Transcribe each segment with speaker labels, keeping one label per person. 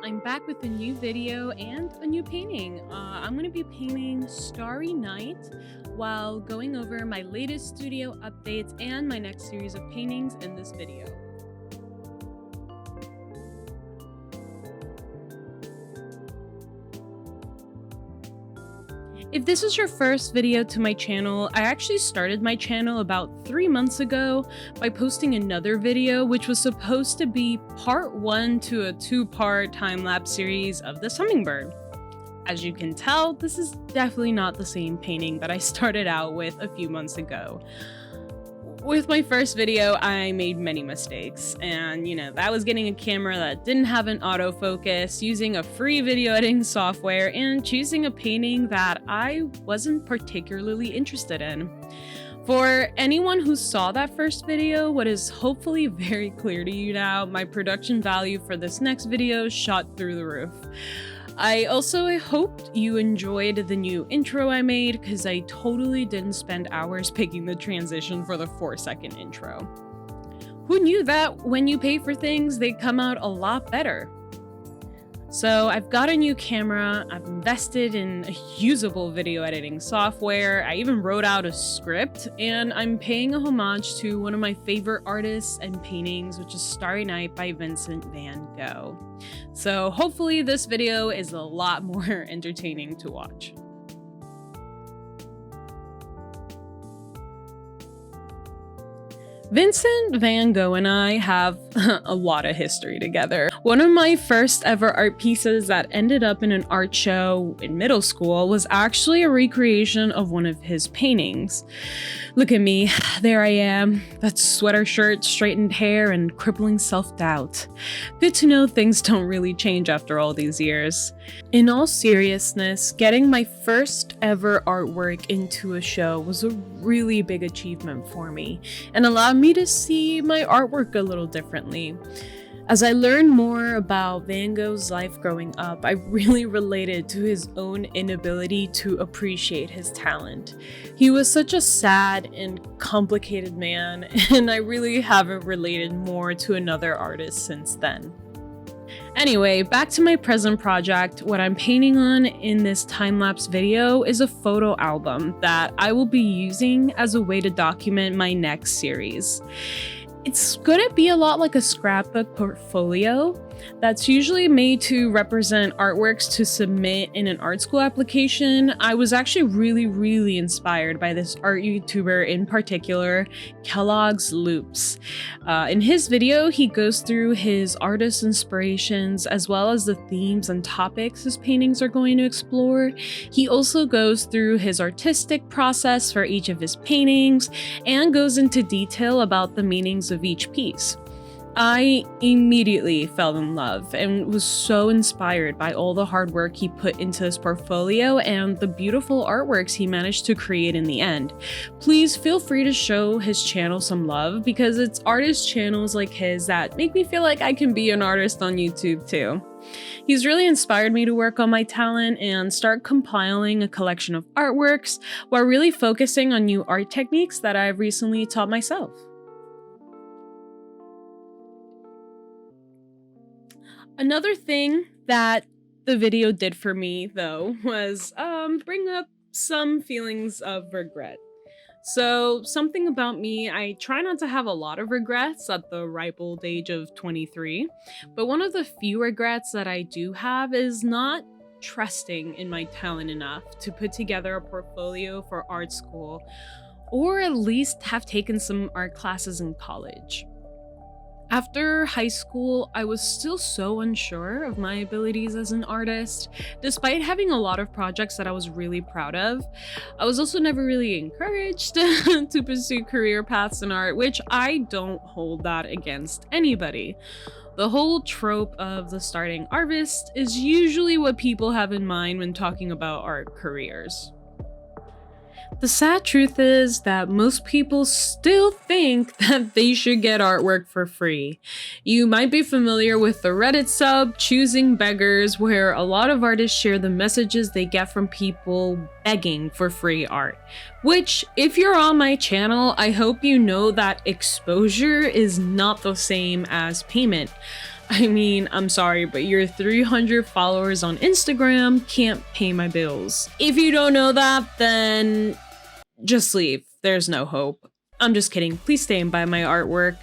Speaker 1: I'm back with a new video and a new painting. I'm going to be painting Starry Night while going over my latest studio updates and my next series of paintings in this video. If this is your first video to my channel, I actually started my channel about 3 months ago by posting another video which was supposed to be part 1 to a 2-part time-lapse series of this hummingbird. As you can tell, this is definitely not the same painting that I started out with a few months ago. With my first video, I made many mistakes, and that was getting a camera that didn't have an autofocus, using a free video editing software, and choosing a painting that I wasn't particularly interested in. For anyone who saw that first video, what is hopefully very clear to you now, my production value for this next video shot through the roof. I also hoped you enjoyed the new intro I made, because I totally didn't spend hours picking the transition for the 4-second intro. Who knew that when you pay for things, they come out a lot better? So I've got a new camera, I've invested in a usable video editing software, I even wrote out a script, and I'm paying a homage to one of my favorite artists and paintings, which is Starry Night by Vincent van Gogh. So hopefully this video is a lot more entertaining to watch. Vincent van Gogh and I have a lot of history together. One of my first ever art pieces that ended up in an art show in middle school was actually a recreation of one of his paintings. Look at me, there I am, that sweater shirt, straightened hair, and crippling self-doubt. Good to know things don't really change after all these years. In all seriousness, getting my first ever artwork into a show was a really big achievement for me, and allowed me to see my artwork a little differently. As I learned more about Van Gogh's life growing up, I really related to his own inability to appreciate his talent. He was such a sad and complicated man, and I really haven't related more to another artist since then. Anyway, back to my present project. What I'm painting on in this time-lapse video is a photo album that I will be using as a way to document my next series. It's gonna be a lot like a scrapbook portfolio that's usually made to represent artworks to submit in an art school application. I was actually really inspired by this art YouTuber in particular, Kellogg's Loops. In his video, he goes through his artist inspirations as well as the themes and topics his paintings are going to explore. He also goes through his artistic process for each of his paintings and goes into detail about the meanings of each piece. I immediately fell in love and was so inspired by all the hard work he put into his portfolio and the beautiful artworks he managed to create in the end. Please feel free to show his channel some love, because it's artist channels like his that make me feel like I can be an artist on YouTube too. He's really inspired me to work on my talent and start compiling a collection of artworks while really focusing on new art techniques that I've recently taught myself. Another thing that the video did for me, though, was bring up some feelings of regret. So, something about me, I try not to have a lot of regrets at the ripe old age of 23, but one of the few regrets that I do have is not trusting in my talent enough to put together a portfolio for art school, or at least have taken some art classes in college. After high school, I was still so unsure of my abilities as an artist. Despite having a lot of projects that I was really proud of, I was also never really encouraged to pursue career paths in art, which I don't hold that against anybody. The whole trope of the starting artist is usually what people have in mind when talking about art careers. The sad truth is that most people still think that they should get artwork for free. You might be familiar with the Reddit sub, Choosing Beggars, where a lot of artists share the messages they get from people begging for free art. Which, if you're on my channel, I hope you know that exposure is not the same as payment. I mean, I'm sorry, but your 300 followers on Instagram can't pay my bills. If you don't know that, then just leave. There's no hope. I'm just kidding. Please stay and buy my artwork.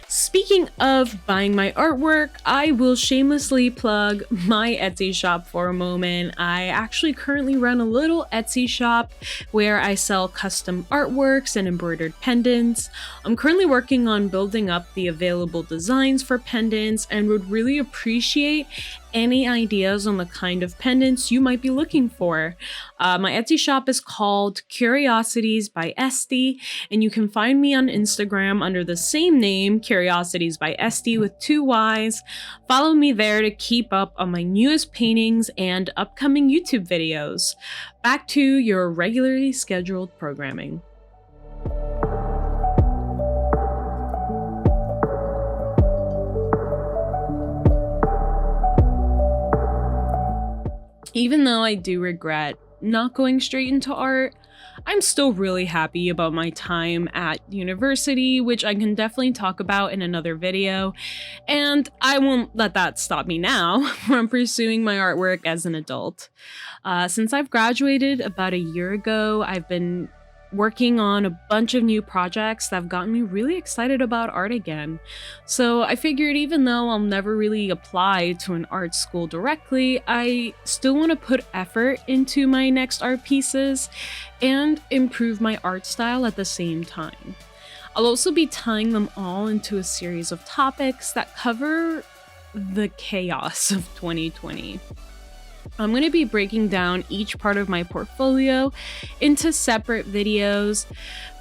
Speaker 1: Speaking of buying my artwork, I will shamelessly plug my Etsy shop for a moment. I actually currently run a little Etsy shop where I sell custom artworks and embroidered pendants. I'm currently working on building up the available designs for pendants and would really appreciate any ideas on the kind of pendants you might be looking for. My Etsy shop is called Curiosities by Esty, and you can find me on Instagram under the same name, Curiosities by Esty with 2 Ys. Follow me there to keep up on my newest paintings and upcoming YouTube videos. Back to your regularly scheduled programming. Even though I do regret not going straight into art, I'm still really happy about my time at university, which I can definitely talk about in another video, and I won't let that stop me now from pursuing my artwork as an adult. Since I've graduated about a year ago, I've been working on a bunch of new projects that have gotten me really excited about art again. So I figured even though I'll never really apply to an art school directly, I still want to put effort into my next art pieces and improve my art style at the same time. I'll also be tying them all into a series of topics that cover the chaos of 2020. I'm going to be breaking down each part of my portfolio into separate videos,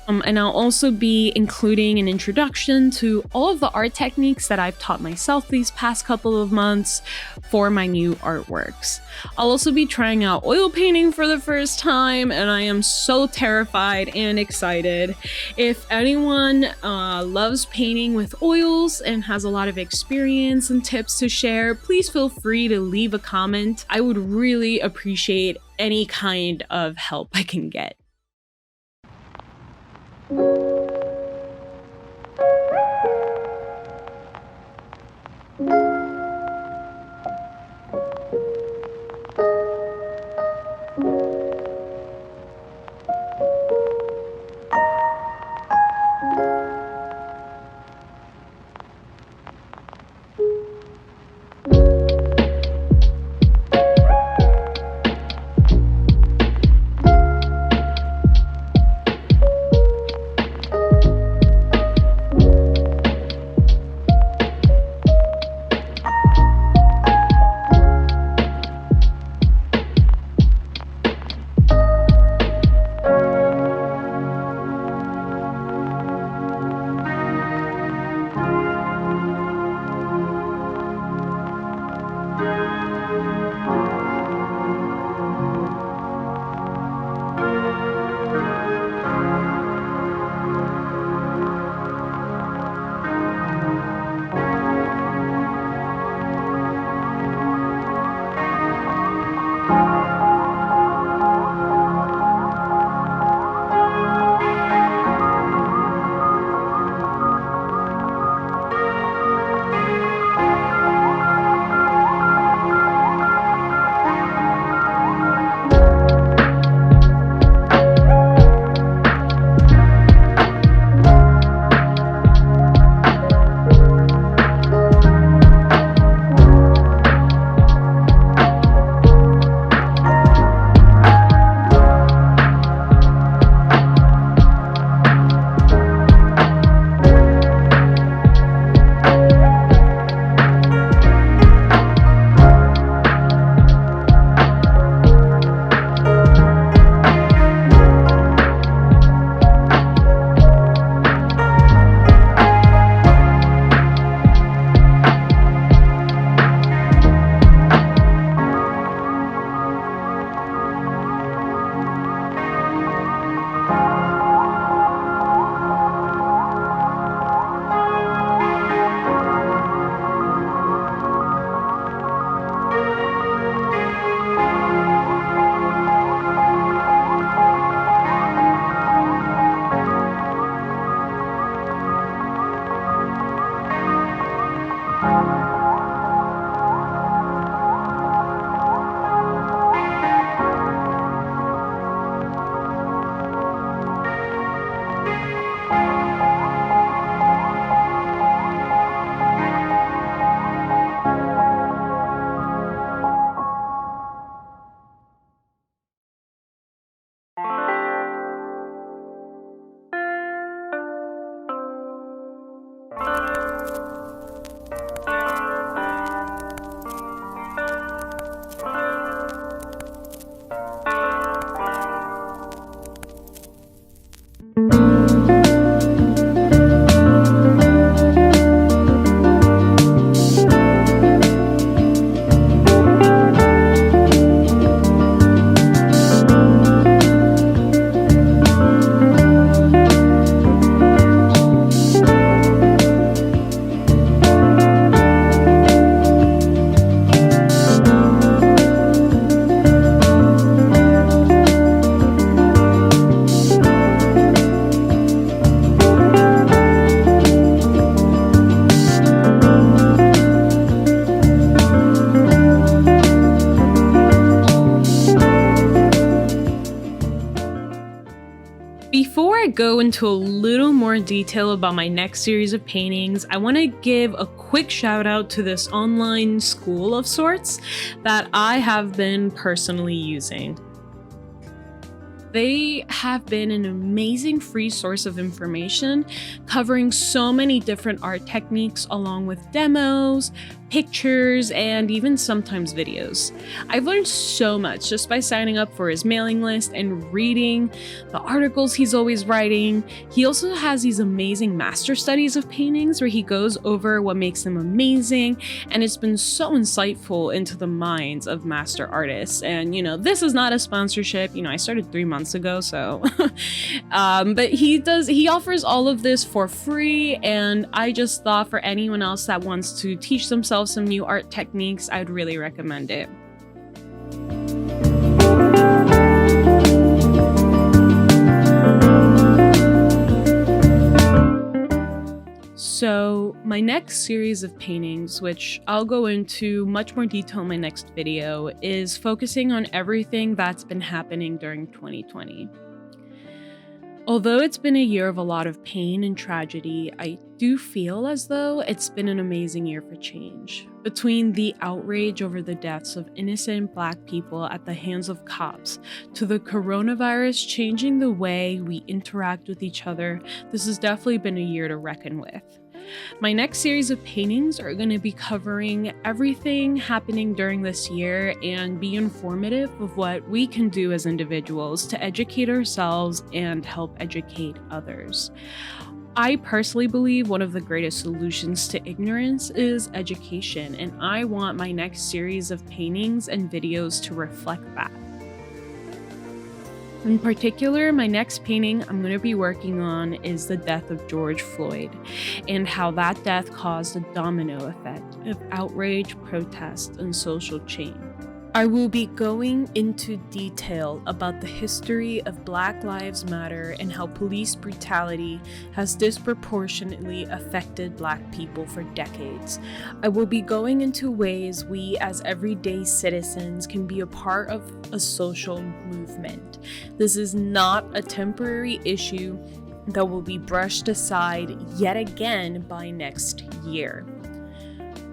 Speaker 1: and I'll also be including an introduction to all of the art techniques that I've taught myself these past couple of months for my new artworks. I'll also be trying out oil painting for the first time, and I am so terrified and excited. If anyone loves painting with oils and has a lot of experience and tips to share, please feel free to leave a comment. I would really appreciate any kind of help I can get. Before I go into a little more detail about my next series of paintings, I want to give a quick shout out to this online school of sorts that I have been personally using. They have been an amazing free source of information covering so many different art techniques along with demos, pictures, and even sometimes videos. I've learned so much just by signing up for his mailing list and reading the articles he's always writing. He also has these amazing master studies of paintings where he goes over what makes them amazing, and it's been so insightful into the minds of master artists. And this is not a sponsorship. I started 3 months ago, so but he offers all of this for free, and I just thought for anyone else that wants to teach themselves some new art techniques, I'd really recommend it. So my next series of paintings, which I'll go into much more detail in my next video, is focusing on everything that's been happening during 2020. Although it's been a year of a lot of pain and tragedy, I do feel as though it's been an amazing year for change. Between the outrage over the deaths of innocent Black people at the hands of cops, to the coronavirus changing the way we interact with each other, this has definitely been a year to reckon with. My next series of paintings are going to be covering everything happening during this year and be informative of what we can do as individuals to educate ourselves and help educate others. I personally believe one of the greatest solutions to ignorance is education, and I want my next series of paintings and videos to reflect that. In particular, my next painting I'm going to be working on is the death of George Floyd and how that death caused a domino effect of outrage, protest, and social change. I will be going into detail about the history of Black Lives Matter and how police brutality has disproportionately affected Black people for decades. I will be going into ways we as everyday citizens can be a part of a social movement. This is not a temporary issue that will be brushed aside yet again by next year.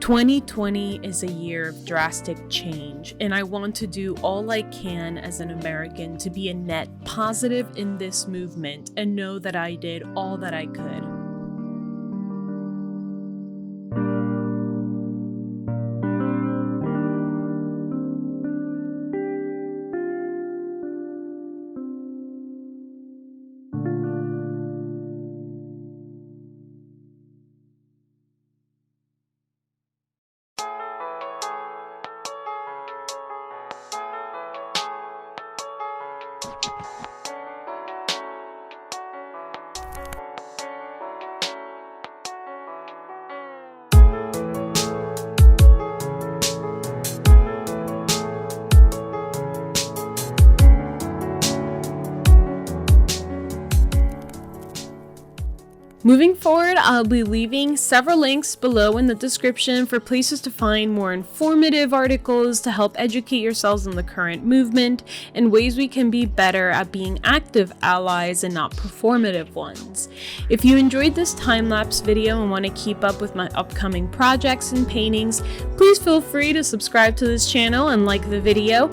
Speaker 1: 2020 is a year of drastic change, and I want to do all I can as an American to be a net positive in this movement and know that I did all that I could. Moving forward, I'll be leaving several links below in the description for places to find more informative articles to help educate yourselves on the current movement and ways we can be better at being active allies and not performative ones. If you enjoyed this time-lapse video and want to keep up with my upcoming projects and paintings, please feel free to subscribe to this channel and like the video.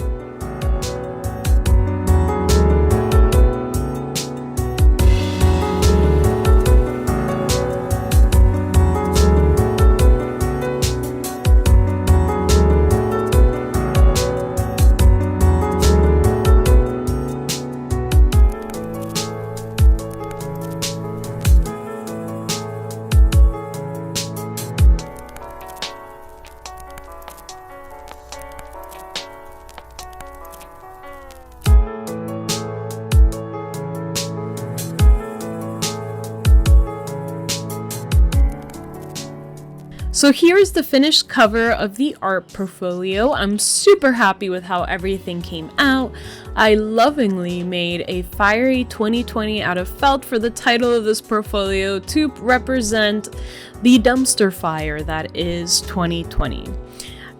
Speaker 1: So here's the finished cover of the art portfolio. I'm super happy with how everything came out. I lovingly made a fiery 2020 out of felt for the title of this portfolio to represent the dumpster fire that is 2020.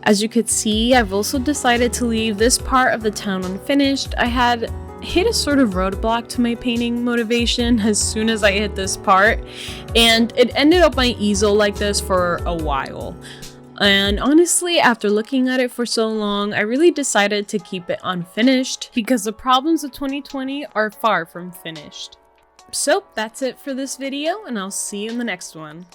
Speaker 1: As you could see, I've also decided to leave this part of the town unfinished. I had hit a sort of roadblock to my painting motivation as soon as I hit this part, and it ended up my easel like this for a while. And honestly, after looking at it for so long, I really decided to keep it unfinished because the problems of 2020 are far from finished. So that's it for this video, and I'll see you in the next one.